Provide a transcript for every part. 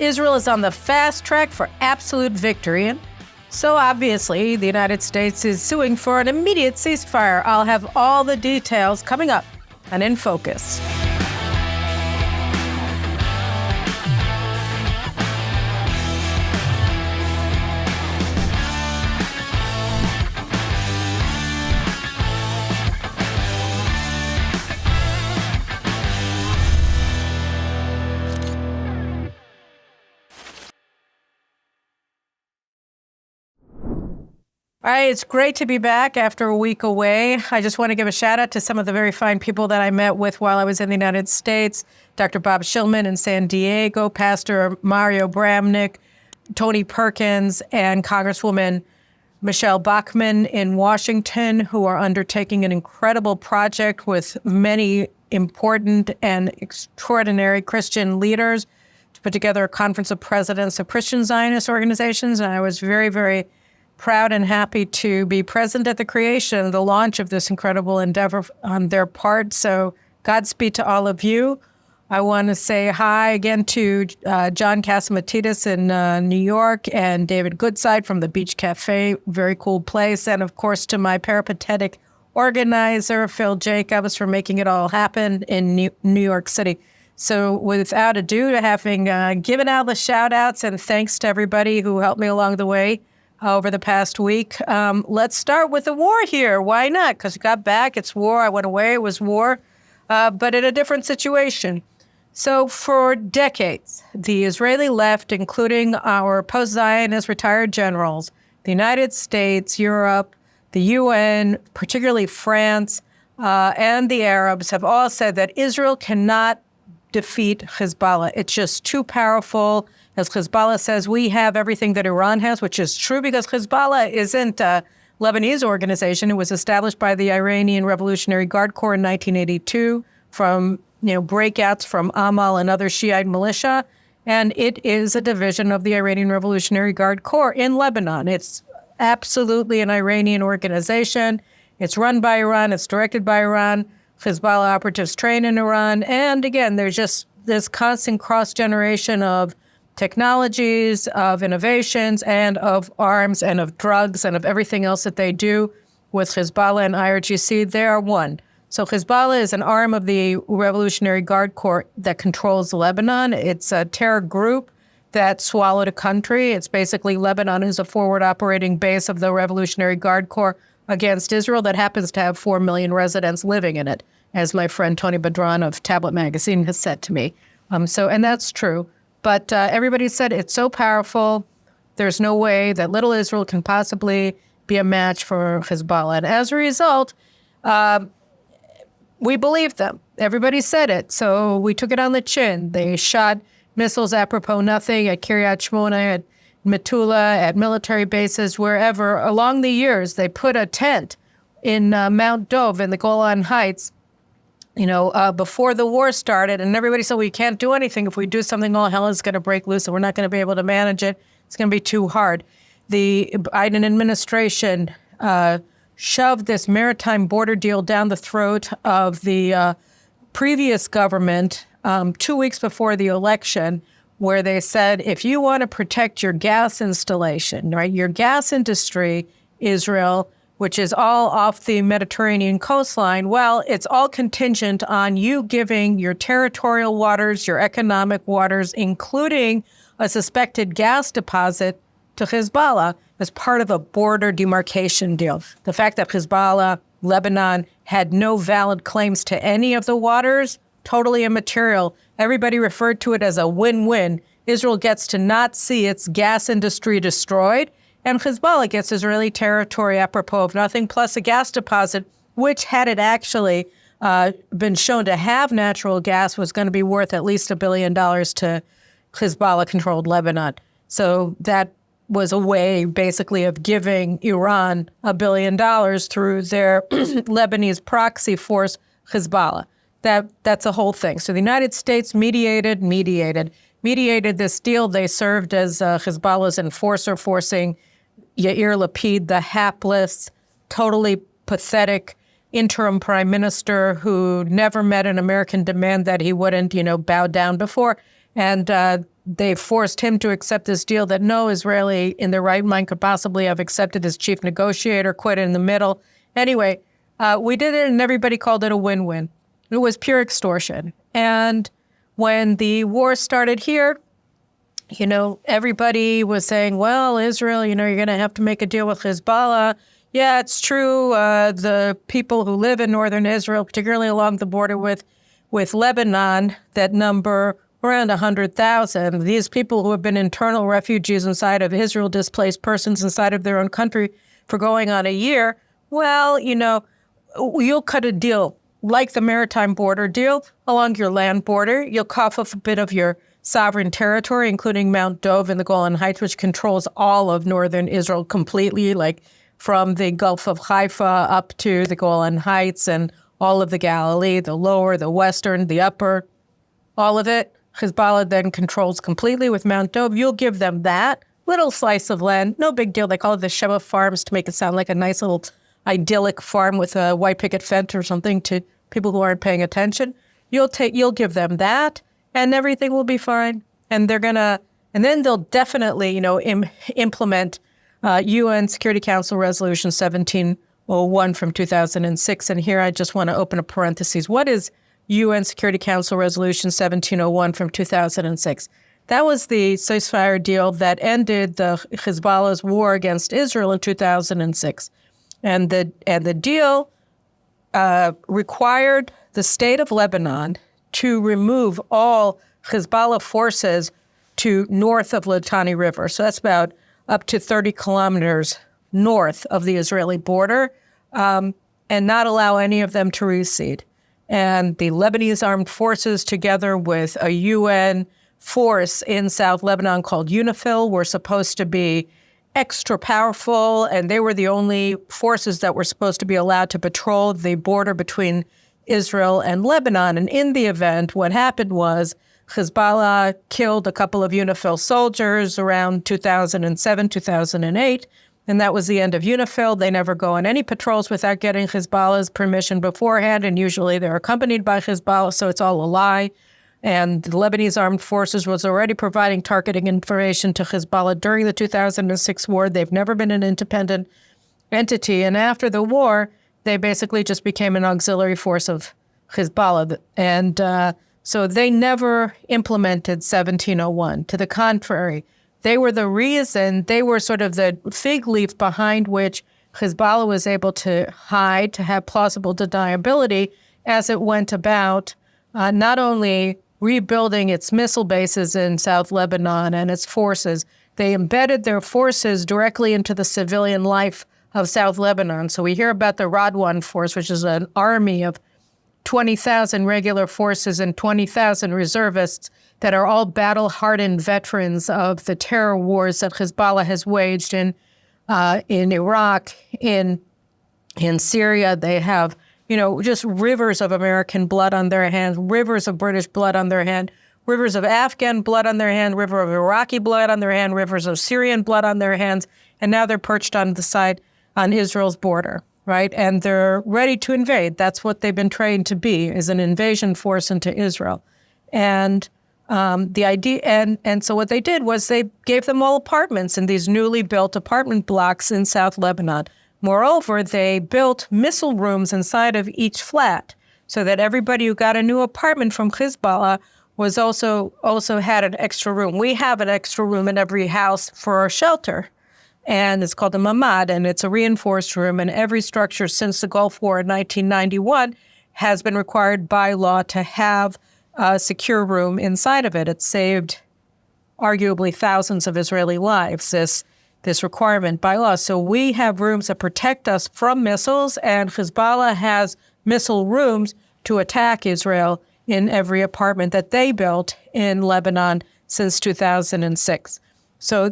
Israel is on the fast track for absolute victory. And so obviously, the United States is suing for an immediate ceasefire. I'll have all the details coming up on In Focus. All right, it's great to be back after a week away. I just want to give a shout out to some of the very fine people that I met with while I was in the United States. Dr. Bob Shillman in San Diego, Pastor Mario Bramnick, Tony Perkins, and Congresswoman Michelle Bachmann in Washington, who are undertaking an incredible project with many important and extraordinary Christian leaders to put together a conference of presidents of Christian Zionist organizations. And I was very, very proud and happy to be present at the creation, the launch of this incredible endeavor on their part. So Godspeed to all of you. I want to say hi again to John Catsimatidis in New York and David Goodside from the Beach Cafe, very cool place. And of course to my peripatetic organizer, Phil Jacobs, for making it all happen in New York City. So without ado, having given out the shout outs and thanks to everybody who helped me along the way over the past week. Let's start with the war here. Why not? Because we got back. It's war. I went away. It was war, but in a different situation. So for decades, the Israeli left, including our post-Zionist retired generals, the United States, Europe, the UN, particularly France, and the Arabs have all said that Israel cannot defeat Hezbollah. It's just too powerful. As Hezbollah says, we have everything that Iran has, which is true because Hezbollah isn't a Lebanese organization. It was established by the Iranian Revolutionary Guard Corps in 1982 from breakouts from Amal and other Shiite militia. And it is a division of the Iranian Revolutionary Guard Corps in Lebanon. It's absolutely an Iranian organization. It's run by Iran. It's directed by Iran. Hezbollah operatives train in Iran. And again, there's just this constant cross-generation of technologies, of innovations, and of arms, and of drugs, and of everything else that they do with Hezbollah and IRGC. They are one. So Hezbollah is an arm of the Revolutionary Guard Corps that controls Lebanon. It's a terror group that swallowed a country. It's basically Lebanon is a forward operating base of the Revolutionary Guard Corps against Israel that happens to have 4 million residents living in it, as my friend Tony Badran of Tablet Magazine has said to me. And that's true. But everybody said it's so powerful, there's no way that little Israel can possibly be a match for Hezbollah. And as a result, we believed them. Everybody said it. So we took it on the chin. They shot missiles apropos nothing at Kiryat Shmona, at Metula, at military bases, wherever. Along the years, they put a tent in Mount Dov in the Golan Heights, before the war started, and everybody said, we can't do anything. If we do something, all hell is going to break loose, and we're not going to be able to manage it. It's going to be too hard. The Biden administration shoved this maritime border deal down the throat of the previous government 2 weeks before the election, where they said, if you want to protect your gas installation, right, your gas industry, Israel, which is all off the Mediterranean coastline, well, it's all contingent on you giving your territorial waters, your economic waters, including a suspected gas deposit to Hezbollah as part of a border demarcation deal. The fact that Hezbollah, Lebanon, had no valid claims to any of the waters, totally immaterial. Everybody referred to it as a win-win. Israel gets to not see its gas industry destroyed, and Hezbollah gets Israeli territory apropos of nothing, plus a gas deposit, which had it actually been shown to have natural gas, was going to be worth at least $1 billion to Hezbollah-controlled Lebanon. So that was a way, basically, of giving Iran $1 billion through their Lebanese proxy force, Hezbollah. That's a whole thing. So the United States mediated this deal. They served as Hezbollah's enforcer, forcing Yair Lapid, the hapless, totally pathetic interim prime minister who never met an American demand that he wouldn't, bow down before. And they forced him to accept this deal that no Israeli in their right mind could possibly have accepted as chief negotiator, quit in the middle. Anyway, we did it and everybody called it a win-win. It was pure extortion. And when the war started here, everybody was saying, well, Israel, you're going to have to make a deal with Hezbollah. Yeah, it's true. The people who live in northern Israel, particularly along the border with Lebanon, that number around 100,000. These people who have been internal refugees inside of Israel, displaced persons inside of their own country for going on a year. Well, you'll cut a deal like the maritime border deal along your land border. You'll cough up a bit of your sovereign territory, including Mount Dov and the Golan Heights, which controls all of northern Israel completely, like from the Gulf of Haifa up to the Golan Heights and all of the Galilee, the lower, the western, the upper, all of it. Hezbollah then controls completely with Mount Dov. You'll give them that little slice of land. No big deal. They call it the Sheva Farms to make it sound like a nice little idyllic farm with a white picket fence or something to people who aren't paying attention. You'll give them that, and everything will be fine. And then they'll definitely, implement UN Security Council Resolution 1701 from 2006. And here I just want to open a parenthesis. What is UN Security Council Resolution 1701 from 2006? That was the ceasefire deal that ended the Hezbollah's war against Israel in 2006. And the deal required the state of Lebanon to remove all Hezbollah forces to north of Litani River. So that's about up to 30 kilometers north of the Israeli border, and not allow any of them to recede. And the Lebanese armed forces, together with a UN force in South Lebanon called UNIFIL, were supposed to be extra powerful, and they were the only forces that were supposed to be allowed to patrol the border between Israel and Lebanon. And in the event, what happened was Hezbollah killed a couple of UNIFIL soldiers around 2007, 2008, and that was the end of UNIFIL. They never go on any patrols without getting Hezbollah's permission beforehand, and usually they're accompanied by Hezbollah, so it's all a lie. And the Lebanese armed forces was already providing targeting information to Hezbollah during the 2006 war. They've never been an independent entity. And after the war, they basically just became an auxiliary force of Hezbollah. And so they never implemented 1701. To the contrary, they were the reason, they were sort of the fig leaf behind which Hezbollah was able to hide, to have plausible deniability as it went about not only rebuilding its missile bases in South Lebanon and its forces, they embedded their forces directly into the civilian life of South Lebanon. So we hear about the Radwan Force, which is an army of 20,000 regular forces and 20,000 reservists that are all battle-hardened veterans of the terror wars that Hezbollah has waged in Iraq, in Syria. They have just rivers of American blood on their hands, rivers of British blood on their hand, rivers of Afghan blood on their hand, river of Iraqi blood on their hand, rivers of Syrian blood on their hands, and now they're perched on the side on Israel's border, right? And they're ready to invade. That's what they've been trained to be, is an invasion force into Israel. And the idea, and so what they did was they gave them all apartments in these newly built apartment blocks in South Lebanon. Moreover, they built missile rooms inside of each flat so that everybody who got a new apartment from Hezbollah was also had an extra room. We have an extra room in every house for our shelter, and it's called a mamad, and it's a reinforced room, and every structure since the Gulf War in 1991 has been required by law to have a secure room inside of it. It saved arguably thousands of Israeli lives, this requirement by law. So we have rooms that protect us from missiles, and Hezbollah has missile rooms to attack Israel in every apartment that they built in Lebanon since 2006. So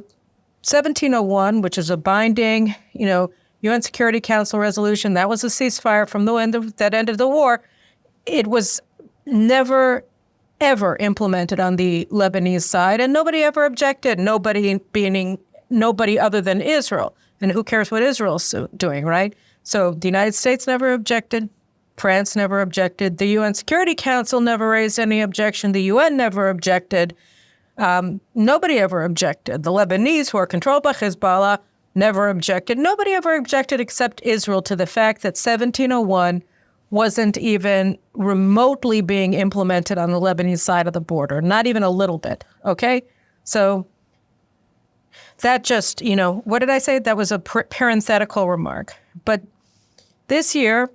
1701, which is a binding, UN Security Council resolution, that was a ceasefire from the end of the war. It was never, ever implemented on the Lebanese side, and nobody ever objected, nobody other than Israel. And who cares what Israel's doing, right? So the United States never objected. France never objected. The UN Security Council never raised any objection. The UN never objected. Nobody ever objected. The Lebanese, who are controlled by Hezbollah, never objected. Nobody ever objected except Israel to the fact that 1701 wasn't even remotely being implemented on the Lebanese side of the border, not even a little bit, okay? So that just, what did I say? That was a parenthetical remark. But this year,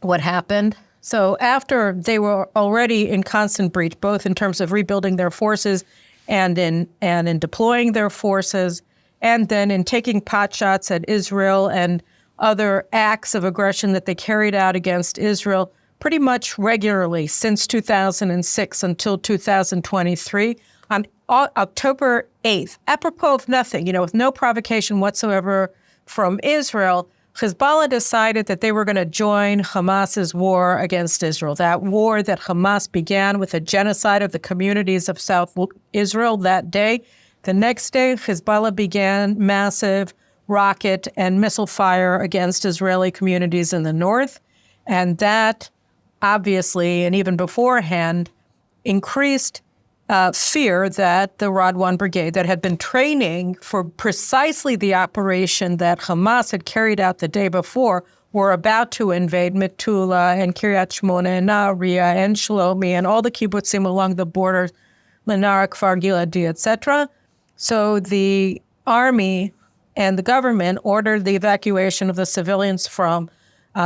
what happened? So after they were already in constant breach, both in terms of rebuilding their forces and in deploying their forces, and then in taking potshots at Israel and other acts of aggression that they carried out against Israel pretty much regularly since 2006 until 2023. On October 8th, apropos of nothing, with no provocation whatsoever from Israel, Hezbollah decided that they were going to join Hamas's war against Israel, that war that Hamas began with a genocide of the communities of South Israel that day. The next day, Hezbollah began massive rocket and missile fire against Israeli communities in the north. And that obviously, and even beforehand, increased fear that the Radwan Brigade, that had been training for precisely the operation that Hamas had carried out the day before, were about to invade Metula and Kiryat Shmona and Nahariya and Shlomi and all the kibbutzim along the border, Lenara, Kfar Giladi, etc. So the army and the government ordered the evacuation of the civilians from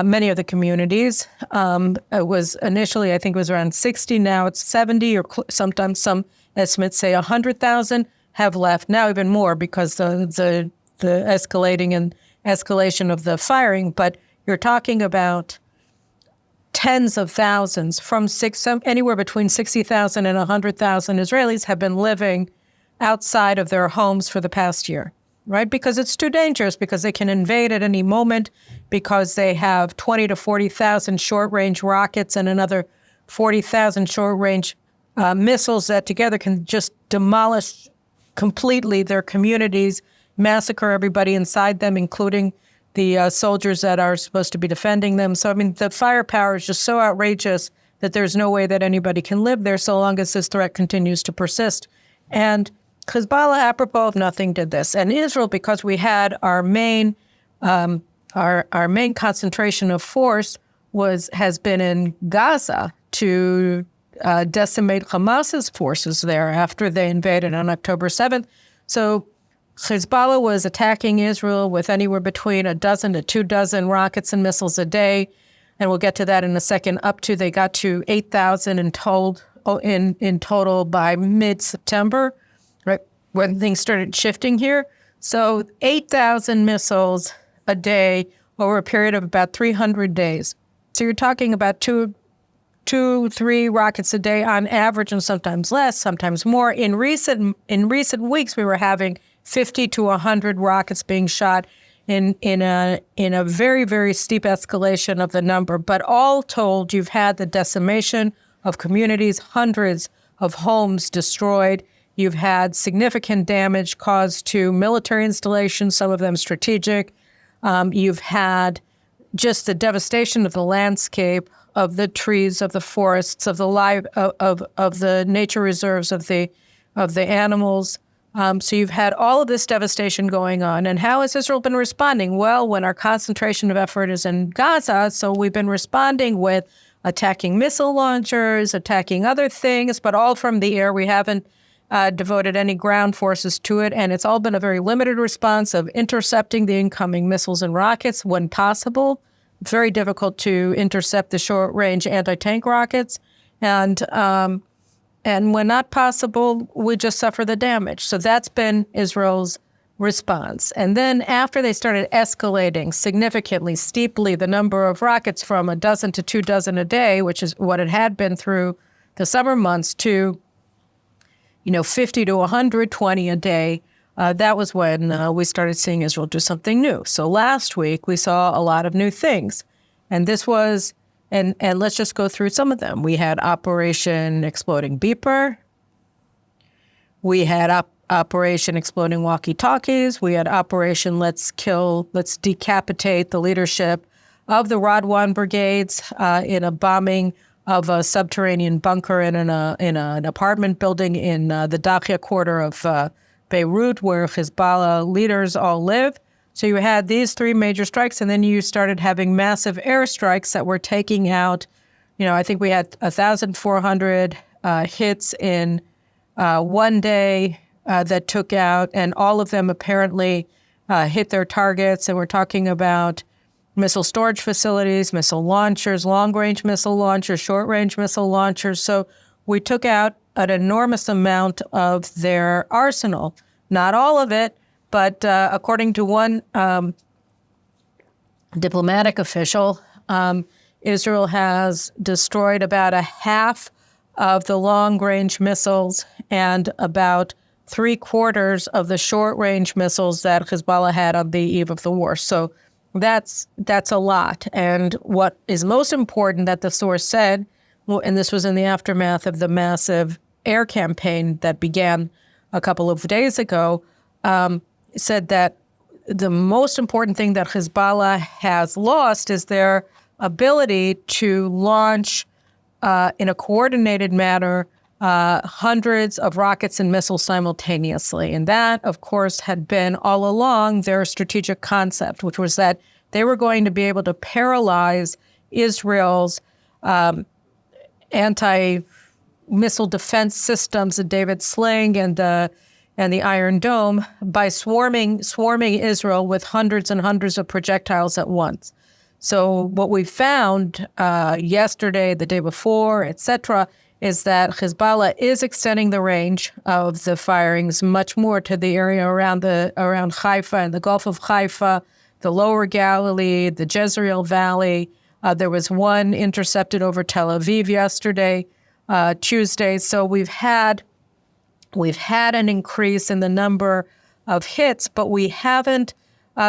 many of the communities. It was initially, I think it was around 60. Now it's 70, or sometimes some estimates say 100,000 have left. Now even more because the escalation of the firing. But you're talking about tens of thousands, anywhere between 60,000 and 100,000 Israelis have been living outside of their homes for the past year. Right? Because it's too dangerous, because they can invade at any moment, because they have 20 to 40,000 short-range rockets and another 40,000 short-range missiles that together can just demolish completely their communities, massacre everybody inside them, including the soldiers that are supposed to be defending them. So, the firepower is just so outrageous that there's no way that anybody can live there so long as this threat continues to persist. And Hezbollah, apropos of nothing, did this. And Israel, because we had our main concentration of force has been in Gaza to decimate Hamas's forces there after they invaded on October 7th. So Hezbollah was attacking Israel with anywhere between a dozen to 24 rockets and missiles a day. And we'll get to that in a second. They got to 8,000 in total by mid-September, right, when things started shifting here. So 8,000 missiles a day over a period of about 300 days. So you're talking about two, 3 rockets a day on average, and sometimes less, sometimes more. In recent weeks, we were having 50 to 100 rockets being shot in a very, very steep escalation of the number. But all told, you've had the decimation of communities, hundreds of homes destroyed. You've had significant damage caused to military installations, some of them strategic. You've had just the devastation of the landscape, of the trees, of the forests, of the nature reserves, of the animals. So you've had all of this devastation going on. And how has Israel been responding? Well, when our concentration of effort is in Gaza, so we've been responding with attacking missile launchers, attacking other things, but all from the air. We haven't devoted any ground forces to it. And it's all been a very limited response of intercepting the incoming missiles and rockets when possible. It's very difficult to intercept the short-range anti-tank rockets. And when not possible, we just suffer the damage. So that's been Israel's response. And then after they started escalating significantly, steeply, the number of rockets from a dozen to 24 a day, which is what it had been through the summer months, to 50 to 120 a day, that was when we started seeing Israel do something new. So last week, we saw a lot of new things. And this was, and let's just go through some of them. We had Operation Exploding Beeper. We had Operation Exploding Walkie-Talkies. We had Operation Let's Decapitate the leadership of the Radwan brigades in a bombing of a subterranean bunker in an apartment building in the Dakhia quarter of Beirut, where Hezbollah leaders all live. So you had these three major strikes, and then you started having massive airstrikes that were taking out, I think we had 1,400 hits in one day that took out, and all of them apparently hit their targets. And we're talking about missile storage facilities, missile launchers, long-range missile launchers, short-range missile launchers. So we took out an enormous amount of their arsenal. Not all of it, but according to one diplomatic official, Israel has destroyed about a half of the long-range missiles and about 3/4 of the short-range missiles that Hezbollah had on the eve of the war. So that's a lot. And what is most important that the source said, and this was in the aftermath of the massive air campaign that began a couple of days ago, said that the most important thing that Hezbollah has lost is their ability to launch in a coordinated manner hundreds of rockets and missiles simultaneously. And that, of course, had been all along their strategic concept, which was that they were going to be able to paralyze Israel's anti-missile defense systems, the David Sling and the Iron Dome, by swarming Israel with hundreds and hundreds of projectiles at once. So what we found yesterday, the day before, etc., is that Hezbollah is extending the range of the firings much more to the area around Haifa and the Gulf of Haifa, the Lower Galilee, the Jezreel Valley. There was one intercepted over Tel Aviv yesterday, Tuesday. So we've had an increase in the number of hits, but we haven't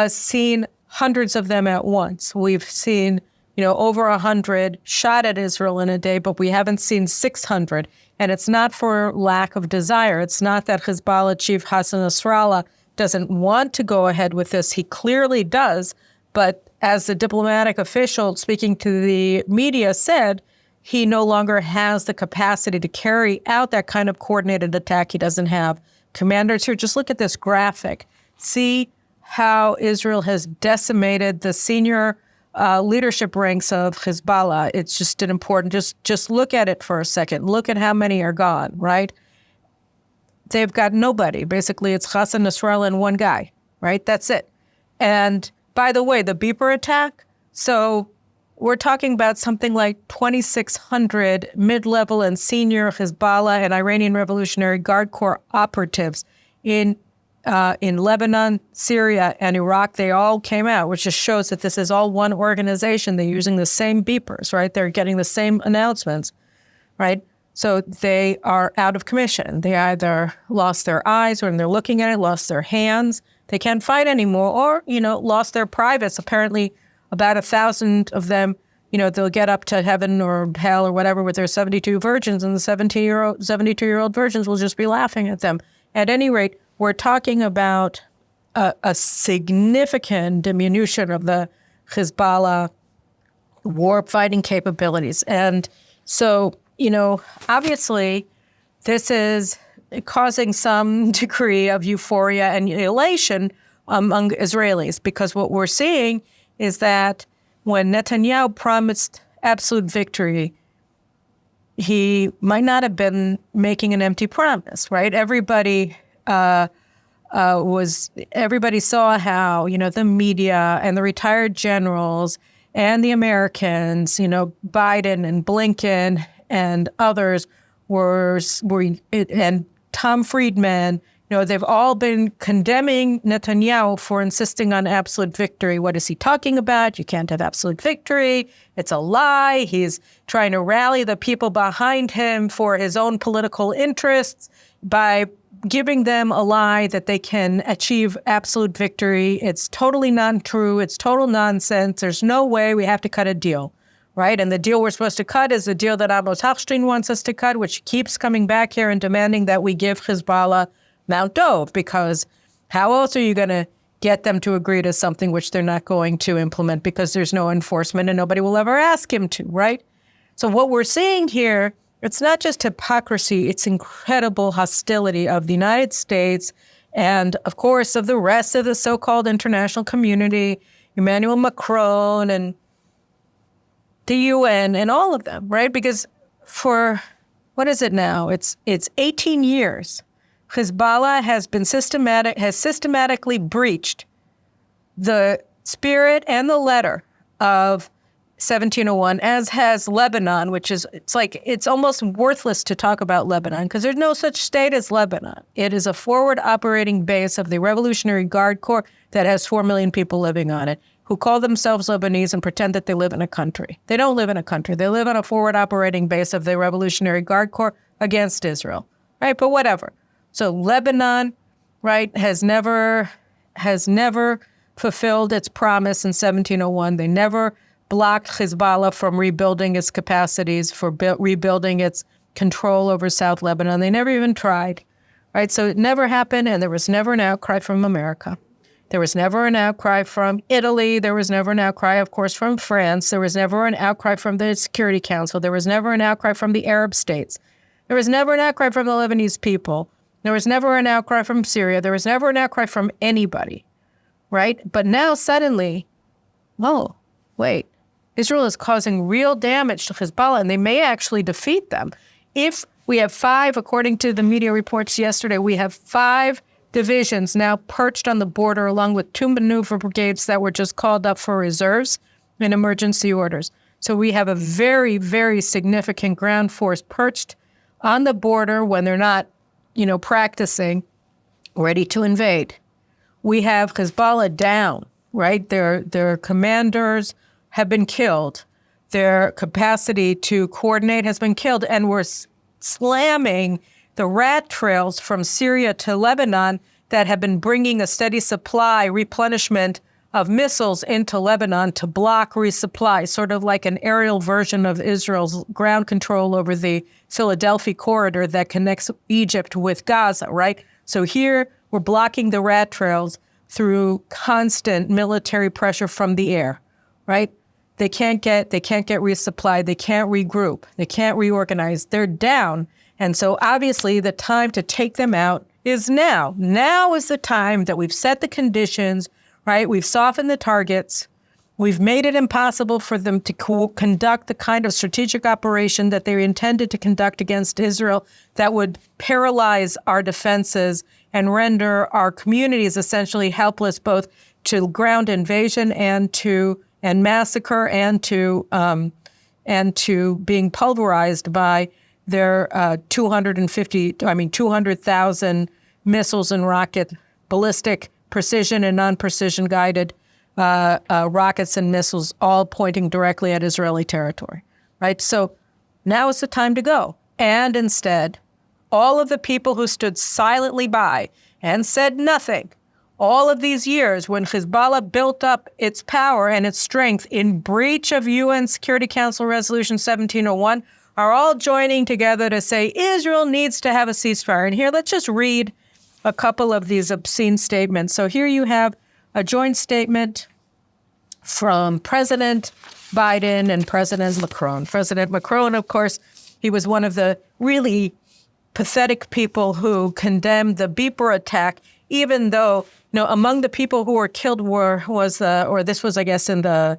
seen hundreds of them at once. We've seen over 100 shot at Israel in a day, but we haven't seen 600. And it's not for lack of desire. It's not that Hezbollah chief Hassan Nasrallah doesn't want to go ahead with this. He clearly does. But as the diplomatic official speaking to the media said, he no longer has the capacity to carry out that kind of coordinated attack. He doesn't have commanders here. Just look at this graphic. See how Israel has decimated the senior leadership ranks of Hezbollah. It's just an important, just look at it for a second. Look at how many are gone, right? They've got nobody. Basically, it's Hassan Nasrallah and one guy, right? That's it. And by the way, the beeper attack, so we're talking about something like 2,600 mid-level and senior Hezbollah and Iranian Revolutionary Guard Corps operatives in Lebanon, Syria, and Iraq. They all came out, which just shows that this is all one organization. They're using the same beepers, right? They're getting the same announcements, right? So they are out of commission. They either lost their eyes when they're looking at it, lost their hands. They can't fight anymore, or, lost their privates. Apparently, about 1,000 of them, they'll get up to heaven or hell or whatever with their 72 virgins, and the 72-year-old virgins will just be laughing at them. At any rate, we're talking about a significant diminution of the Hezbollah war fighting capabilities. And so, obviously, this is causing some degree of euphoria and elation among Israelis, because what we're seeing is that when Netanyahu promised absolute victory, he might not have been making an empty promise, right? Everybody saw how, the media and the retired generals and the Americans, Biden and Blinken and others and Tom Friedman, they've all been condemning Netanyahu for insisting on absolute victory. What is he talking about? You can't have absolute victory. It's a lie. He's trying to rally the people behind him for his own political interests by giving them a lie that they can achieve absolute victory. It's totally not true. It's total nonsense. There's no way. We have to cut a deal, right? And the deal we're supposed to cut is the deal that Amos Hochstein wants us to cut, which keeps coming back here and demanding that we give Hezbollah Mount Dov, because how else are you going to get them to agree to something which they're not going to implement because there's no enforcement and nobody will ever ask him to, right? So what we're seeing here, it's not just hypocrisy, it's incredible hostility of the United States and, of course, of the rest of the so-called international community, Emmanuel Macron and the UN and all of them, right? Because for, what is it now? It's 18 years. Hezbollah has systematically breached the spirit and the letter of 1701, as has Lebanon, which is, it's almost worthless to talk about Lebanon because there's no such state as Lebanon. It is a forward operating base of the Revolutionary Guard Corps that has 4 million people living on it who call themselves Lebanese and pretend that they live in a country. They don't live in a country. They live on a forward operating base of the Revolutionary Guard Corps against Israel, right? But whatever. So Lebanon, right, has never fulfilled its promise in 1701. They never blocked Hezbollah from rebuilding its capacities, for rebuilding its control over South Lebanon. They never even tried, right? So it never happened, and there was never an outcry from America. There was never an outcry from Italy. There was never an outcry, of course, from France. There was never an outcry from the Security Council. There was never an outcry from the Arab states. There was never an outcry from the Lebanese people. There was never an outcry from Syria. There was never an outcry from anybody, right? But now suddenly, oh, wait, Israel is causing real damage to Hezbollah, and they may actually defeat them. If we have 5, according to the media reports yesterday, we have 5 divisions now perched on the border, along with 2 maneuver brigades that were just called up for reserves and emergency orders. So we have a very, very significant ground force perched on the border when they're not, practicing, ready to invade. We have Hezbollah down, right? Their commanders have been killed. Their capacity to coordinate has been killed. And we're slamming the rat trails from Syria to Lebanon that have been bringing a steady supply, replenishment of missiles into Lebanon to block resupply, sort of like an aerial version of Israel's ground control over the Philadelphia corridor that connects Egypt with Gaza, right? So here we're blocking the rat trails through constant military pressure from the air, right? They can't get resupplied. They can't regroup. They can't reorganize. They're down. And so obviously the time to take them out is now. Now is the time that we've set the conditions, right? We've softened the targets. We've made it impossible for them to conduct the kind of strategic operation that they intended to conduct against Israel that would paralyze our defenses and render our communities essentially helpless, both to ground invasion and massacre and to being pulverized by their 200,000 missiles and rocket ballistic precision and non-precision guided rockets and missiles, all pointing directly at Israeli territory, right? So now is the time to go. And instead, all of the people who stood silently by and said nothing all of these years when Hezbollah built up its power and its strength in breach of UN Security Council Resolution 1701 are all joining together to say Israel needs to have a ceasefire. And here, let's just read a couple of these obscene statements. So here you have a joint statement from President Biden and President Macron. President Macron, of course, he was one of the really pathetic people who condemned the beeper attack, even though, among the people who were killed this was, I guess, the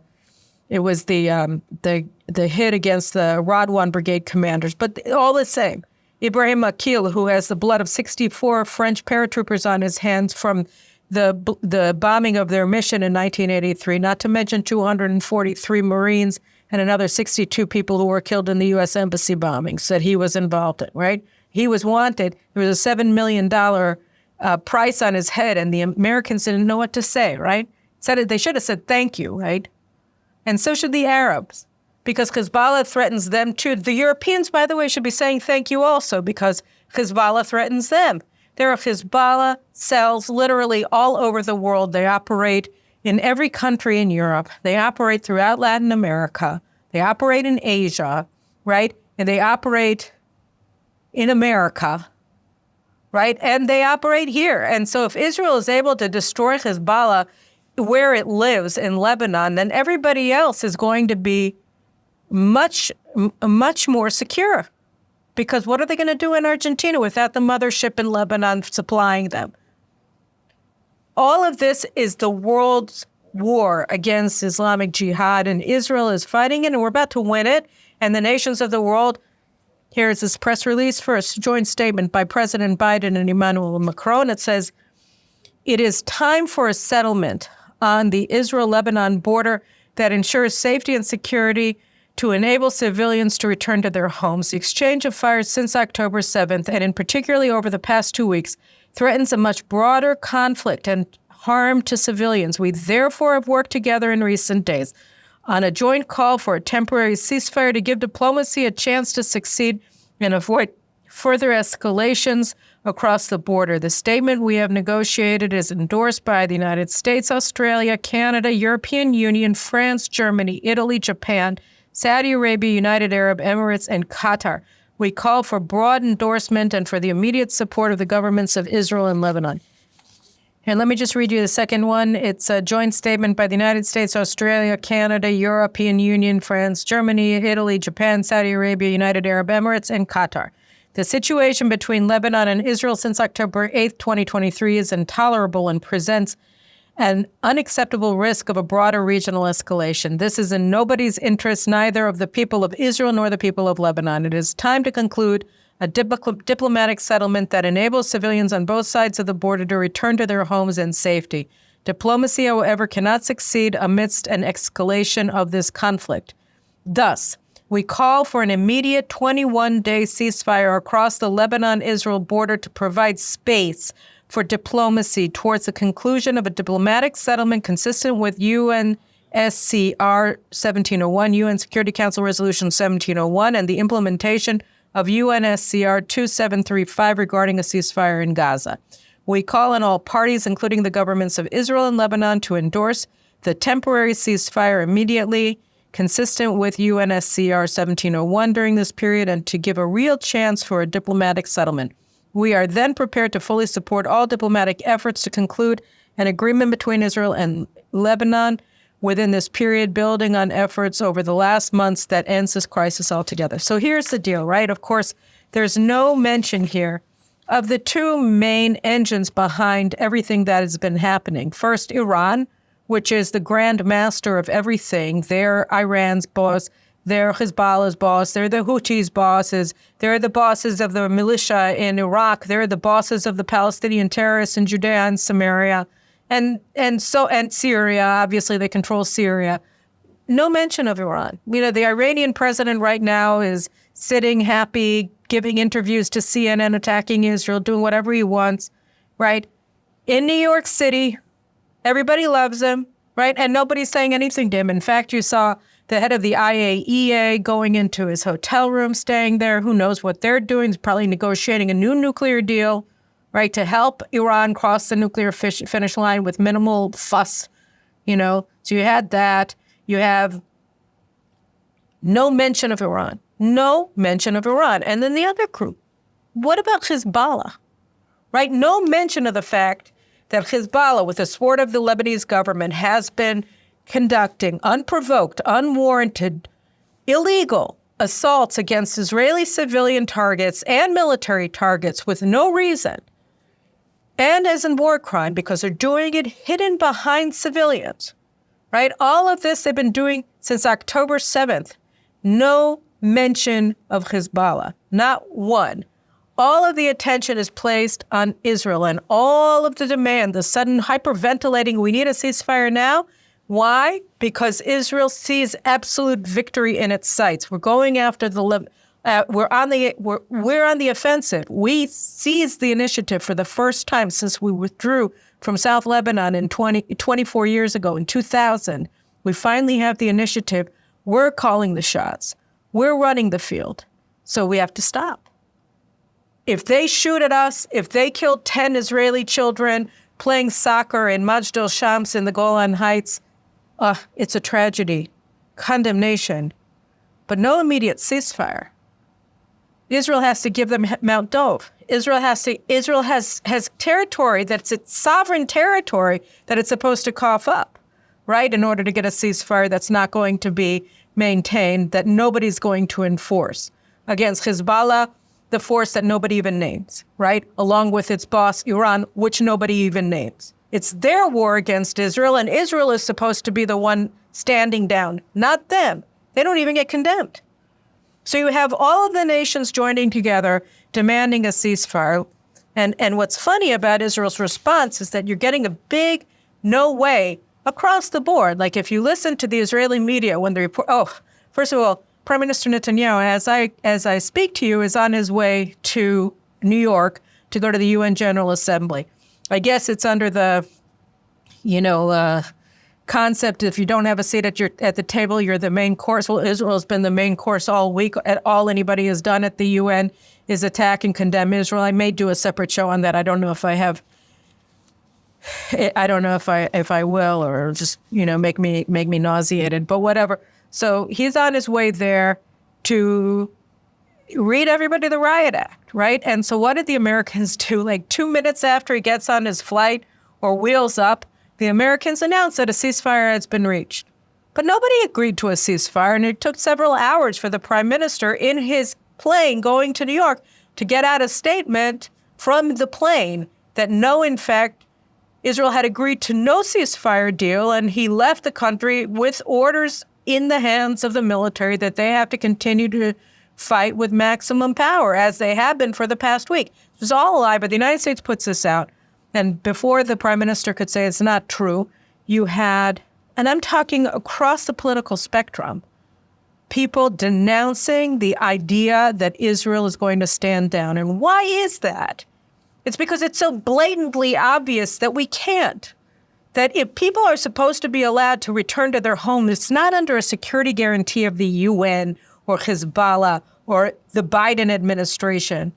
hit against the Radwan Brigade commanders, but all the same. Ibrahim Akil, who has the blood of 64 French paratroopers on his hands from the bombing of their mission in 1983, not to mention 243 Marines and another 62 people who were killed in the U.S. Embassy bombings that he was involved in, right? He was wanted. There was a $7 million price on his head, and the Americans didn't know what to say, right? They should have said thank you, right? And so should the Arabs, because Hezbollah threatens them too. The Europeans, by the way, should be saying thank you also, because Hezbollah threatens them. There are Hezbollah cells literally all over the world. They operate in every country in Europe. They operate throughout Latin America. They operate in Asia, right? And they operate in America, right? And they operate here. And so if Israel is able to destroy Hezbollah where it lives in Lebanon, then everybody else is going to be much more secure. Because what are they going to do in Argentina without the mothership in Lebanon supplying them? All of this is the world's war against Islamic Jihad, and Israel is fighting it, and we're about to win it. And the nations of the world, here is this press release for a joint statement by President Biden and Emmanuel Macron. It says, it is time for a settlement on the Israel-Lebanon border that ensures safety and security to enable civilians to return to their homes. The exchange of fire since October 7th, and in particularly over the past 2 weeks, threatens a much broader conflict and harm to civilians. We therefore have worked together in recent days on a joint call for a temporary ceasefire to give diplomacy a chance to succeed and avoid further escalations across the border. The statement we have negotiated is endorsed by the United States, Australia, Canada, European Union, France, Germany, Italy, Japan, Saudi Arabia, United Arab Emirates, and Qatar. We call for broad endorsement and for the immediate support of the governments of Israel and Lebanon. And let me just read you the second one. It's a joint statement by the United States, Australia, Canada, European Union, France, Germany, Italy, Japan, Saudi Arabia, United Arab Emirates, and Qatar. The situation between Lebanon and Israel since October 8th, 2023 is intolerable and presents an unacceptable risk of a broader regional escalation. This is in nobody's interest, neither of the people of Israel nor the people of Lebanon. It is time to conclude a diplomatic settlement that enables civilians on both sides of the border to return to their homes in safety. Diplomacy, however, cannot succeed amidst an escalation of this conflict. Thus, we call for an immediate 21-day ceasefire across the Lebanon-Israel border to provide space for diplomacy towards the conclusion of a diplomatic settlement consistent with UNSCR 1701, UN Security Council Resolution 1701, and the implementation of UNSCR 2735 regarding a ceasefire in Gaza. We call on all parties, including the governments of Israel and Lebanon, to endorse the temporary ceasefire immediately, consistent with UNSCR 1701 during this period, and to give a real chance for a diplomatic settlement. We are then prepared to fully support all diplomatic efforts to conclude an agreement between Israel and Lebanon within this period, building on efforts over the last months that ends this crisis altogether. So here's the deal, right? Of course, there's no mention here of the two main engines behind everything that has been happening. First, Iran, which is the grand master of everything. They're Iran's boss. They're Hezbollah's boss. They're the Houthis' bosses. They're the bosses of the militia in Iraq. They're the bosses of the Palestinian terrorists in Judea and Samaria. And Syria. Obviously, they control Syria. No mention of Iran. You know, the Iranian president right now is sitting happy, giving interviews to CNN, attacking Israel, doing whatever he wants, right? In New York City, everybody loves him, right? And nobody's saying anything to him. In fact, you saw the head of the IAEA going into his hotel room, staying there. Who knows what they're doing? He's probably negotiating a new nuclear deal, right, to help Iran cross the nuclear finish line with minimal fuss, you know. So you had that. You have no mention of Iran. No mention of Iran. And then the other group, what about Hezbollah, right? No mention of the fact that Hezbollah, with the support of the Lebanese government, has been conducting unprovoked, unwarranted, illegal assaults against Israeli civilian targets and military targets with no reason, and as a war crime because they're doing it hidden behind civilians, right? All of this they've been doing since October 7th. No mention of Hezbollah, not one. All of the attention is placed on Israel and all of the demand, the sudden hyperventilating, we need a ceasefire now. Why? Because Israel sees absolute victory in its sights. We're going after we're on the offensive. We seized the initiative for the first time since we withdrew from South Lebanon in 24 years ago in 2000. We finally have the initiative. We're calling the shots. We're running the field. So we have to stop. If they shoot at us, if they kill 10 Israeli children playing soccer in Majd al-Shams in the Golan Heights, it's a tragedy, condemnation, but no immediate ceasefire. Israel has to give them Mount Dov. Israel has territory that's its sovereign territory that it's supposed to cough up, right? In order to get a ceasefire that's not going to be maintained that nobody's going to enforce against Hezbollah, the force that nobody even names, right? Along with its boss, Iran, which nobody even names. It's their war against Israel, and Israel is supposed to be the one standing down, not them. They don't even get condemned. So you have all of the nations joining together, demanding a ceasefire. And what's funny about Israel's response is that you're getting a big no way across the board. Like if you listen to the Israeli media when they report, first of all, Prime Minister Netanyahu, as I speak to you, is on his way to New York to go to the UN General Assembly. I guess it's under the, concept, if you don't have a seat at the table, you're the main course. Well, Israel's been the main course all week. All anybody has done at the UN is attack and condemn Israel. I may do a separate show on that. I don't know if I have. I don't know if I will, or just make me nauseated. But whatever. So he's on his way there to read everybody the Riot Act, right? And so what did the Americans do? Like 2 minutes after he gets on his flight or wheels up, the Americans announced that a ceasefire has been reached. But nobody agreed to a ceasefire, and it took several hours for the prime minister in his plane going to New York to get out a statement from the plane that no, in fact, Israel had agreed to no ceasefire deal, and he left the country with orders in the hands of the military that they have to continue to fight with maximum power, as they have been for the past week. It was all a lie, but the United States puts this out. And before the prime minister could say it's not true, you had, and I'm talking across the political spectrum, people denouncing the idea that Israel is going to stand down. And why is that? It's because it's so blatantly obvious that we can't. That if people are supposed to be allowed to return to their home, it's not under a security guarantee of the UN or Hezbollah or the Biden administration.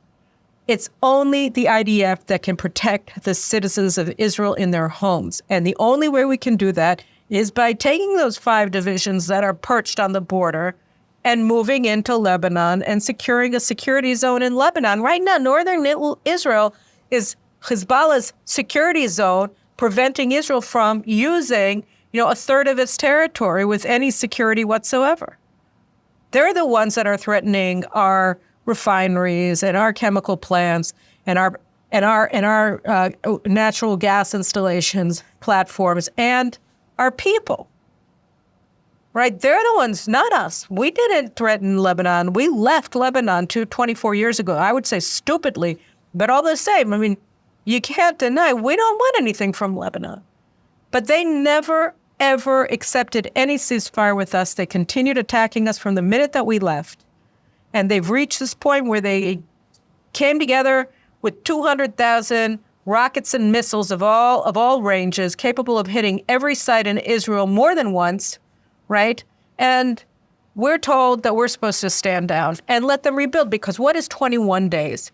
It's only the IDF that can protect the citizens of Israel in their homes. And the only way we can do that is by taking those 5 divisions that are perched on the border and moving into Lebanon and securing a security zone in Lebanon. Right now, northern Israel is Hezbollah's security zone, preventing Israel from using, a third of its territory with any security whatsoever. They're the ones that are threatening our refineries and our chemical plants and our natural gas installations, platforms, and our people. Right? They're the ones, not us. We didn't threaten Lebanon. We left Lebanon 24 years ago. I would say stupidly, but all the same, you can't deny we don't want anything from Lebanon. But they never, ever accepted any ceasefire with us. They continued attacking us from the minute that we left. And they've reached this point where they came together with 200,000 rockets and missiles of all ranges, capable of hitting every site in Israel more than once, right? And we're told that we're supposed to stand down and let them rebuild, because what is 21 days?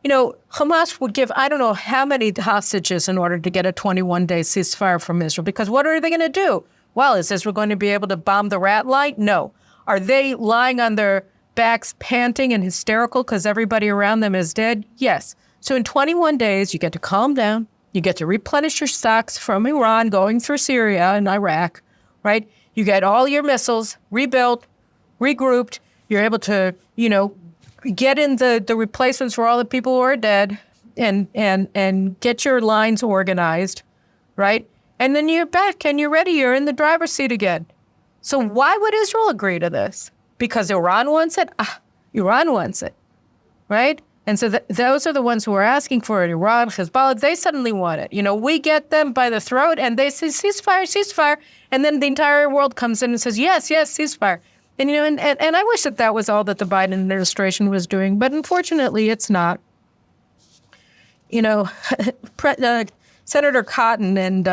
Hamas would give, I don't know how many hostages in order to get a 21-day ceasefire from Israel, because what are they going to do? Well, is Israel going to be able to bomb the rat light? No. Are they lying on their backs panting and hysterical because everybody around them is dead? Yes. So in 21 days, you get to calm down. You get to replenish your stocks from Iran going through Syria and Iraq, right? You get all your missiles rebuilt, regrouped. You're able to, get in the replacements for all the people who are dead and get your lines organized, right? And then you're back and you're ready. You're in the driver's seat again. So why would Israel agree to this? Because Iran wants it? Iran wants it, right? And so those are the ones who are asking for it. Iran, Hezbollah, they suddenly want it. We get them by the throat and they say, ceasefire, ceasefire. And then the entire world comes in and says, yes, yes, ceasefire. And, and I wish that was all that the Biden administration was doing. But unfortunately, it's not. Senator Cotton and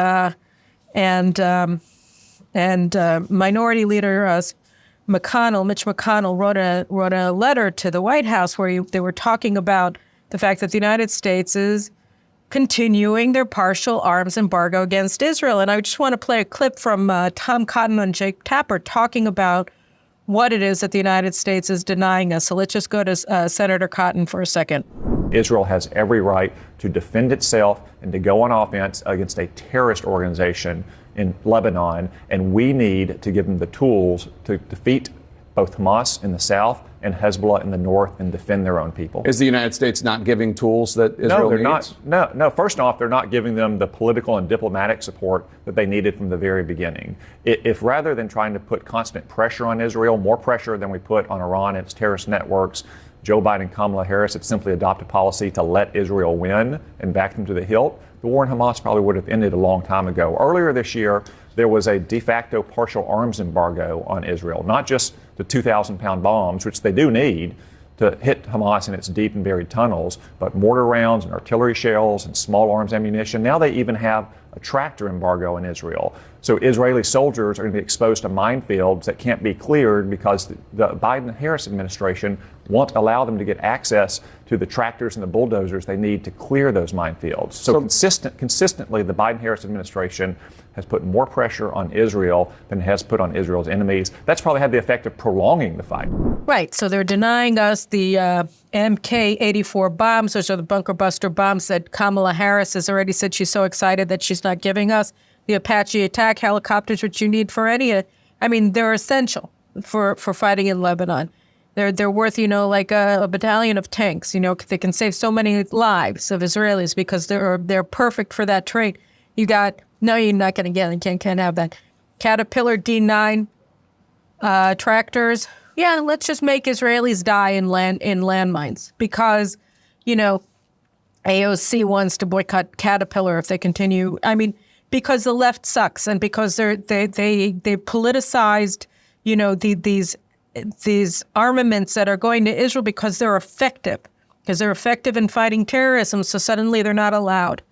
Minority Leader Mitch McConnell wrote a letter to the White House where they were talking about the fact that the United States is continuing their partial arms embargo against Israel. And I just want to play a clip from Tom Cotton and Jake Tapper talking about what it is that the United States is denying us. So let's just go to Senator Cotton for a second. Israel has every right to defend itself and to go on offense against a terrorist organization in Lebanon, and we need to give them the tools to defeat both Hamas in the south and Hezbollah in the north and defend their own people. Is the United States not giving tools that Israel needs? No. First off, they're not giving them the political and diplomatic support that they needed from the very beginning. If rather than trying to put constant pressure on Israel, more pressure than we put on Iran and its terrorist networks, Joe Biden and Kamala Harris had simply adopted a policy to let Israel win and back them to the hilt, the war in Hamas probably would have ended a long time ago. Earlier this year, there was a de facto partial arms embargo on Israel, not just the 2,000-pound bombs, which they do need to hit Hamas in its deep and buried tunnels, but mortar rounds and artillery shells and small arms ammunition. Now they even have a tractor embargo in Israel. So Israeli soldiers are going to be exposed to minefields that can't be cleared because the Biden-Harris administration won't allow them to get access to the tractors and the bulldozers they need to clear those minefields. So consistently, the Biden-Harris administration has put more pressure on Israel than it has put on Israel's enemies. That's probably had the effect of prolonging the fight. Right. So they're denying us the MK-84 bombs, which are the bunker buster bombs that Kamala Harris has already said she's so excited that she's not giving us. The Apache attack helicopters, which you need for they're essential for fighting in Lebanon. They're worth, like a battalion of tanks. They can save so many lives of Israelis because they're perfect for that trait. No, you're not going to get it. Can't have that. Caterpillar D9 tractors. Yeah, let's just make Israelis die in landmines because, AOC wants to boycott Caterpillar if they continue. Because the left sucks and because they politicized, these armaments that are going to Israel because they're effective in fighting terrorism. So suddenly they're not allowed.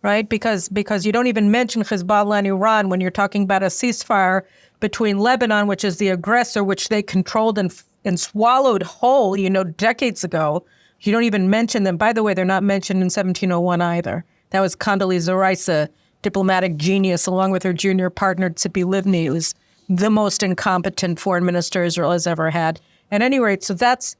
Right? Because you don't even mention Hezbollah and Iran when you're talking about a ceasefire between Lebanon, which is the aggressor, which they controlled and swallowed whole, decades ago. You don't even mention them. By the way, they're not mentioned in 1701 either. That was Condoleezza Rice, a diplomatic genius, along with her junior partner, Tzipi Livni, who was the most incompetent foreign minister Israel has ever had. At any rate, so that's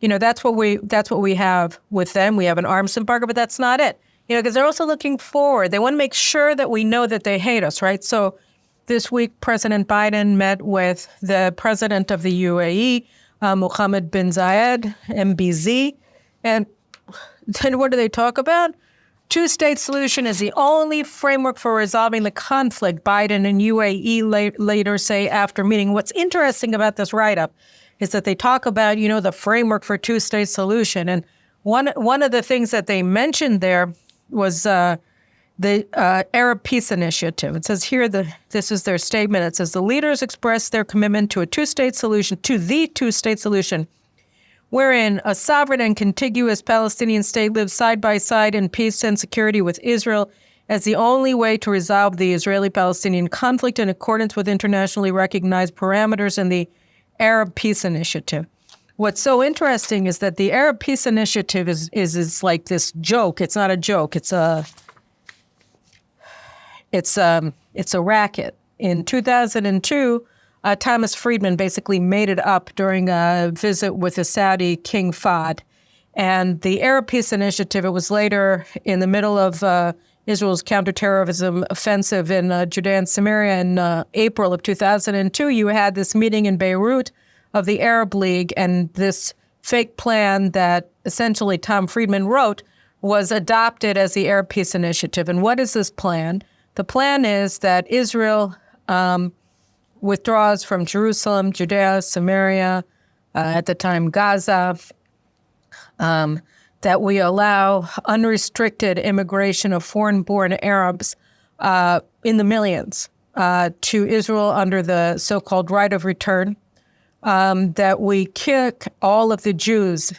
what we have with them. We have an arms embargo, but that's not it. Because they're also looking forward. They want to make sure that we know that they hate us, right? So this week, President Biden met with the president of the UAE, Mohammed bin Zayed, MBZ. And then what do they talk about? Two-state solution is the only framework for resolving the conflict, Biden and UAE later say after meeting. What's interesting about this write-up is that they talk about, the framework for two-state solution. And one of the things that they mentioned there was the Arab Peace Initiative. It says here, this is their statement. It says the leaders expressed their commitment to the two-state solution, wherein a sovereign and contiguous Palestinian state lives side by side in peace and security with Israel as the only way to resolve the Israeli-Palestinian conflict in accordance with internationally recognized parameters in the Arab Peace Initiative. What's so interesting is that the Arab Peace Initiative is like this joke. It's not a joke. It's a racket. In 2002, Thomas Friedman basically made it up during a visit with the Saudi King Fahd. And the Arab Peace Initiative, it was later in the middle of Israel's counterterrorism offensive in Judea and Samaria in April of 2002. You had this meeting in Beirut of the Arab League, and this fake plan that essentially Tom Friedman wrote was adopted as the Arab Peace Initiative. And what is this plan? The plan is that Israel withdraws from Jerusalem, Judea, Samaria, at the time Gaza, that we allow unrestricted immigration of foreign-born Arabs in the millions to Israel under the so-called right of return, that we kick all of the Jews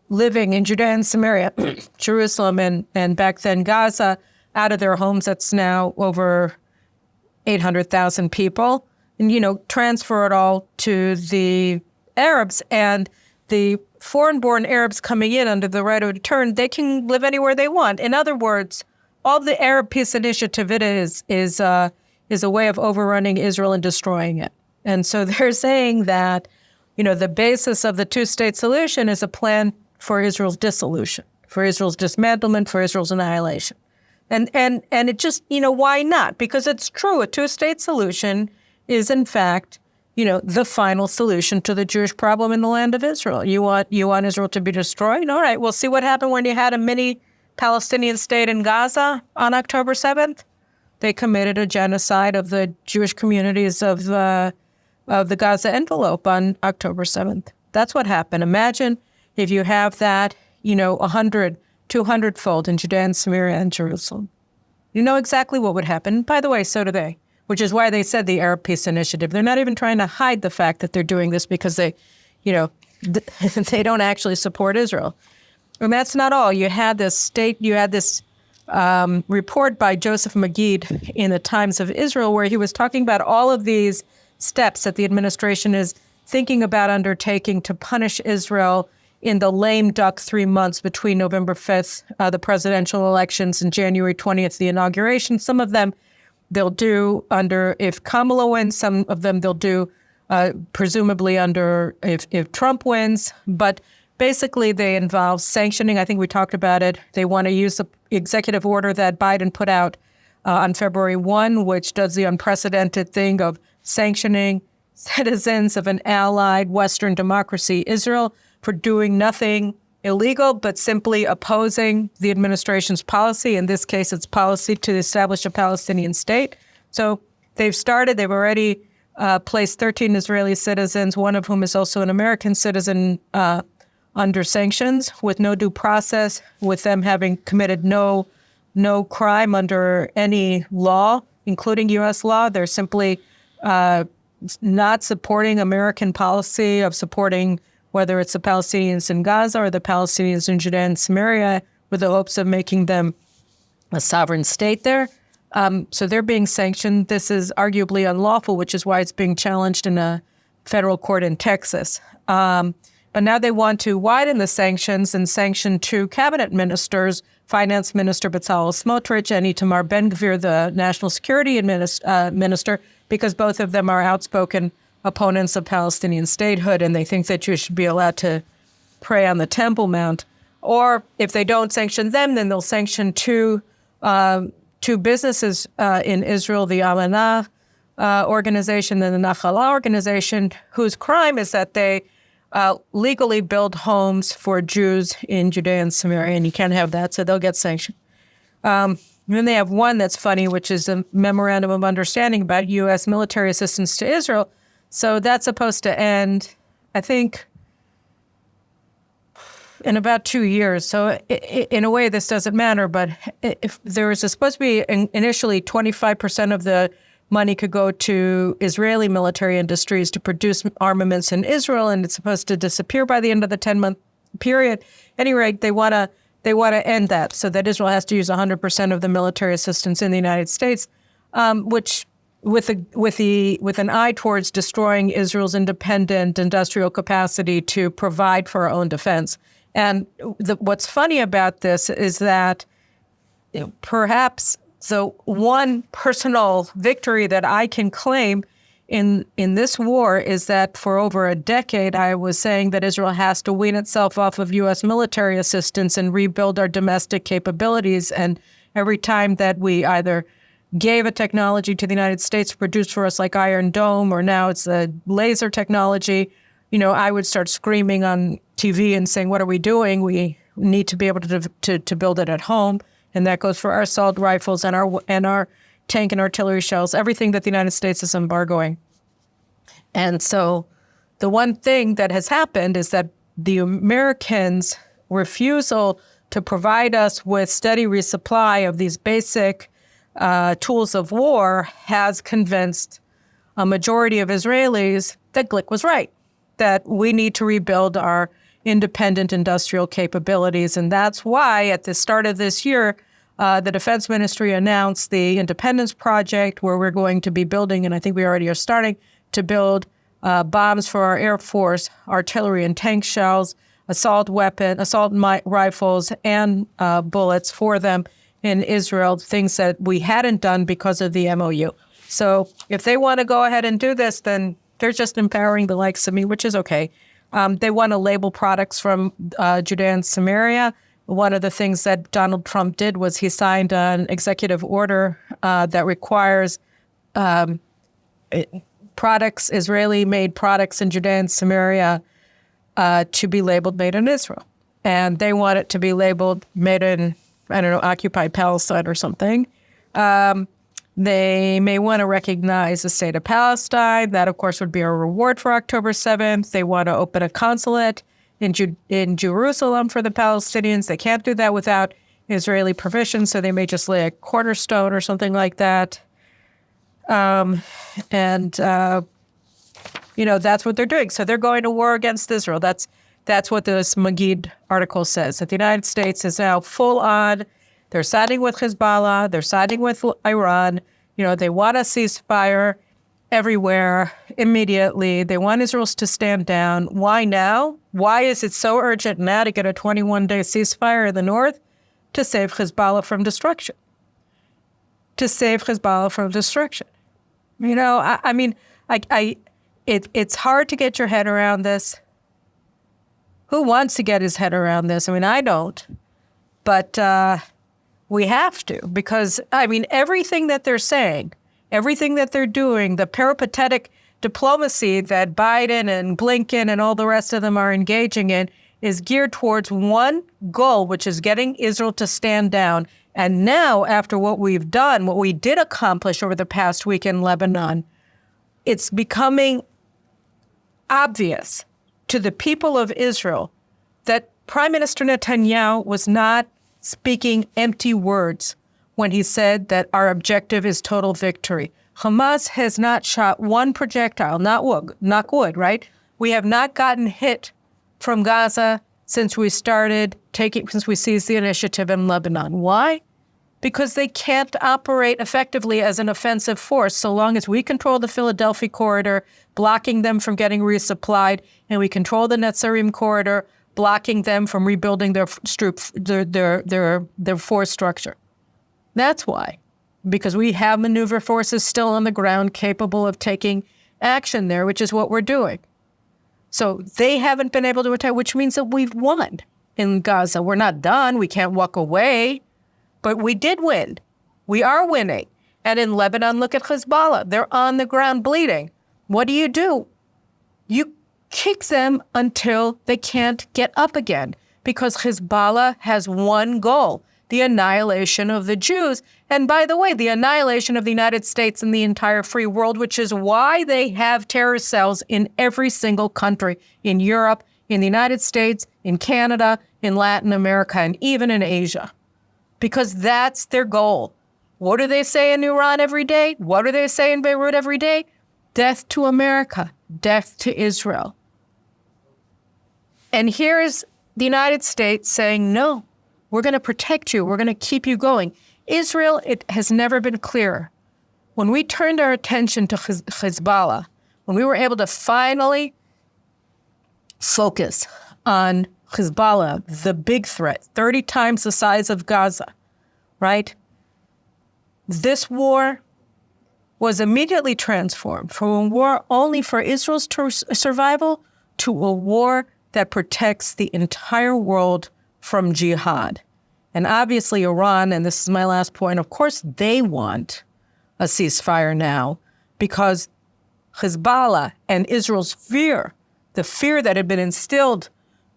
living in Judea and Samaria, Jerusalem, and back then Gaza, out of their homes. That's now over 800,000 people, and, transfer it all to the Arabs. And the foreign-born Arabs coming in under the right of return, they can live anywhere they want. In other words, all the Arab Peace Initiative is a way of overrunning Israel and destroying it. And so they're saying that, the basis of the two-state solution is a plan for Israel's dissolution, for Israel's dismantlement, for Israel's annihilation. And it just, why not? Because it's true. A two-state solution is, in fact, the final solution to the Jewish problem in the land of Israel. You want Israel to be destroyed? All right, we'll see what happened when you had a mini Palestinian state in Gaza on October 7th. They committed a genocide of the Jewish communities of the Gaza envelope on October 7th. That's what happened. Imagine if you have that, 100, 200-fold in Judea and Samaria and Jerusalem. You know exactly what would happen. By the way, so do they, which is why they said the Arab Peace Initiative. They're not even trying to hide the fact that they're doing this because they don't actually support Israel. And that's not all. You had this report by Joseph Magid in the Times of Israel where he was talking about all of these steps that the administration is thinking about undertaking to punish Israel in the lame duck 3 months between November 5th, the presidential elections, and January 20th, the inauguration. Some of them they'll do under, if Kamala wins, some of them they'll do presumably under if Trump wins. But basically they involve sanctioning. I think we talked about it. They want to use the executive order that Biden put out on February 1, which does the unprecedented thing of sanctioning citizens of an allied Western democracy, Israel, for doing nothing illegal, but simply opposing the administration's policy. In this case, it's policy to establish a Palestinian state. So they've already placed 13 Israeli citizens, one of whom is also an American citizen, under sanctions with no due process, with them having committed no crime under any law, including U.S. law. They're simply not supporting American policy of supporting whether it's the Palestinians in Gaza or the Palestinians in Judea and Samaria, with the hopes of making them a sovereign state there. So they're being sanctioned. This is arguably unlawful, which is why it's being challenged in a federal court in Texas. But now they want to widen the sanctions and sanction 2 cabinet ministers, Finance Minister Bezalel Smotrich and Itamar Ben-Gvir, the National Security Minister, because both of them are outspoken opponents of Palestinian statehood, and they think that you should be allowed to pray on the Temple Mount. Or if they don't sanction them, then they'll sanction two businesses in Israel, the Amanah organization and the Nachala organization, whose crime is that they legally build homes for Jews in Judea and Samaria, and you can't have that, so they'll get sanctioned. And then they have one that's funny, which is a memorandum of understanding about U.S. military assistance to Israel. So that's supposed to end, I think, in about 2 years. So in a way, this doesn't matter. But if there was supposed to be initially 25% of the money could go to Israeli military industries to produce armaments in Israel, and it's supposed to disappear by the end of the 10-month period. At any rate, they want to end that so that Israel has to use 100% of the military assistance in the United States, which with an eye towards destroying Israel's independent industrial capacity to provide for our own defense. And what's funny about this is that perhaps the one personal victory that I can claim in this war is that for over a decade, I was saying that Israel has to wean itself off of U.S. military assistance and rebuild our domestic capabilities. And every time that we either gave a technology to the United States to produce for us, like Iron Dome, or now it's a laser technology, I would start screaming on TV and saying, what are we doing? We need to be able to build it at home. And that goes for our assault rifles and our tank and artillery shells, everything that the United States is embargoing. And so the one thing that has happened is that the Americans' refusal to provide us with steady resupply of these basic tools of war has convinced a majority of Israelis that Glick was right, that we need to rebuild our independent industrial capabilities. And that's why at the start of this year, the Defense Ministry announced the Independence Project, where we're going to be building, and I think we already are starting to build bombs for our Air Force, artillery and tank shells, assault rifles, and bullets for them in Israel, things that we hadn't done because of the MOU. So if they want to go ahead and do this, then they're just empowering the likes of me, which is okay. They want to label products from Judea and Samaria one of the things that Donald Trump did was he signed an executive order that requires products, Israeli-made products in Judea and Samaria to be labeled made in Israel. And they want it to be labeled made in, I don't know, occupied Palestine or something. They may want to recognize the state of Palestine. That, of course, would be a reward for October 7th. They want to open a consulate in Jerusalem for the Palestinians. They can't do that without Israeli permission, so they may just lay a cornerstone or something like that. That's what they're doing. So they're going to war against Israel. That's what this Magid article says, that the United States is now full on. They're siding with Hezbollah. They're siding with Iran. They want a ceasefire everywhere immediately. They want Israel to stand down. Why now? Why is it so urgent now to get a 21-day ceasefire in the north? To save Hezbollah from destruction. To save Hezbollah from destruction. It's hard to get your head around this. Who wants to get his head around this? I don't. But we have to, because, everything that they're saying, everything that they're doing, the peripatetic diplomacy that Biden and Blinken and all the rest of them are engaging in is geared towards one goal, which is getting Israel to stand down. And now, after what we've done, what we did accomplish over the past week in Lebanon, it's becoming obvious to the people of Israel that Prime Minister Netanyahu was not speaking empty words when he said that our objective is total victory. Hamas has not shot one projectile, knock wood, right? We have not gotten hit from Gaza since we seized the initiative in Lebanon. Why? Because they can't operate effectively as an offensive force so long as we control the Philadelphia corridor, blocking them from getting resupplied, and we control the Netzarim corridor, blocking them from rebuilding their force structure. That's why. Because we have maneuver forces still on the ground capable of taking action there, which is what we're doing. So they haven't been able to attack, which means that we've won in Gaza. We're not done. We can't walk away. But we did win. We are winning. And in Lebanon, look at Hezbollah. They're on the ground bleeding. What do? You kick them until they can't get up again, because Hezbollah has one goal, the annihilation of the Jews. And by the way, the annihilation of the United States and the entire free world, which is why they have terror cells in every single country, in Europe, in the United States, in Canada, in Latin America, and even in Asia. Because that's their goal. What do they say in Iran every day? What do they say in Beirut every day? Death to America, death to Israel. And here is the United States saying, no, we're going to protect you. We're going to keep you going. Israel, it has never been clearer. When we turned our attention to Hezbollah, when we were able to finally focus on Hezbollah, the big threat, 30 times the size of Gaza, right? This war was immediately transformed from a war only for Israel's survival to a war that protects the entire world from jihad. And obviously Iran, and this is my last point, of course they want a ceasefire now, because Hezbollah and Israel's fear, the fear that had been instilled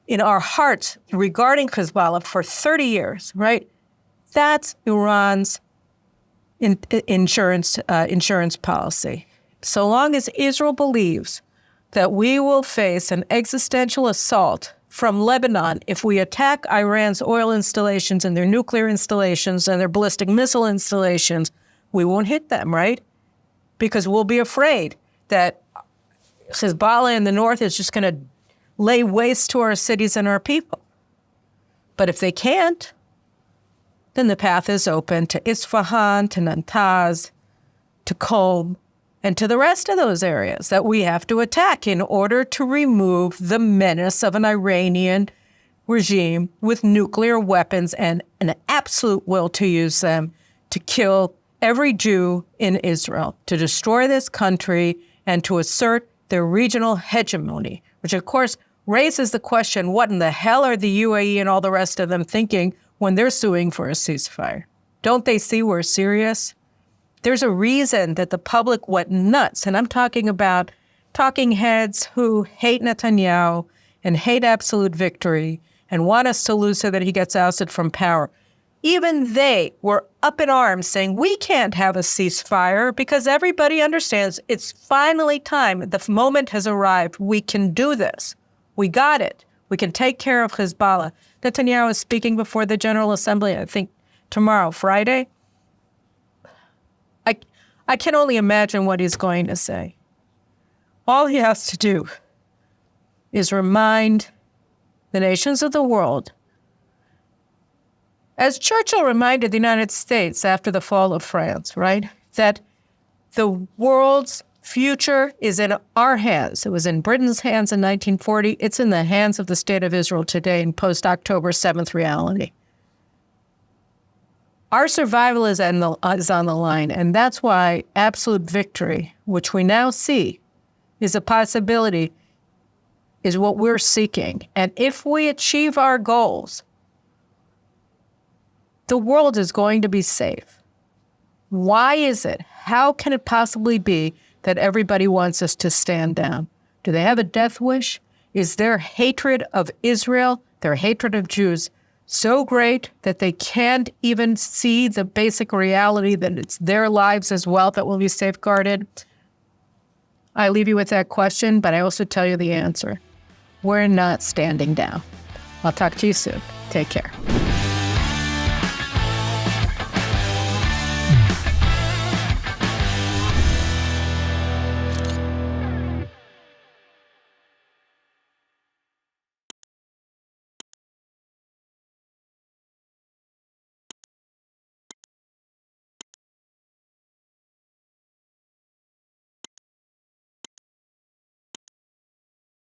in our hearts regarding Hezbollah for 30 years, right? That's Iran's insurance policy. So long as Israel believes that we will face an existential assault from Lebanon if we attack Iran's oil installations and their nuclear installations and their ballistic missile installations, we won't hit them, right? Because we'll be afraid that Hezbollah in the north is just going to lay waste to our cities and our people. But if they can't, then the path is open to Isfahan, to Natanz, to Qom, and to the rest of those areas that we have to attack in order to remove the menace of an Iranian regime with nuclear weapons and an absolute will to use them to kill every Jew in Israel, to destroy this country, and to assert their regional hegemony, which of course raises the question, what in the hell are the UAE and all the rest of them thinking when they're suing for a ceasefire? Don't they see we're serious? There's a reason that the public went nuts, and I'm talking about talking heads who hate Netanyahu and hate absolute victory and want us to lose so that he gets ousted from power. Even they were up in arms saying, we can't have a ceasefire because everybody understands it's finally time. The moment has arrived. We can do this. We got it. We can take care of Hezbollah. Netanyahu is speaking before the General Assembly, I think tomorrow, Friday. I can only imagine what he's going to say. All he has to do is remind the nations of the world, as Churchill reminded the United States after the fall of France, right, that the world's future is in our hands. It was in Britain's hands in 1940. It's in the hands of the State of Israel today in post-October 7th reality. Our survival is on the line, and that's why absolute victory, which we now see is a possibility, is what we're seeking. And if we achieve our goals, the world is going to be safe. Why is it? How can it possibly be that everybody wants us to stand down? Do they have a death wish? Is their hatred of Israel, their hatred of Jews, so great that they can't even see the basic reality that it's their lives as well that will be safeguarded? I leave you with that question, but I also tell you the answer. We're not standing down. I'll talk to you soon. Take care.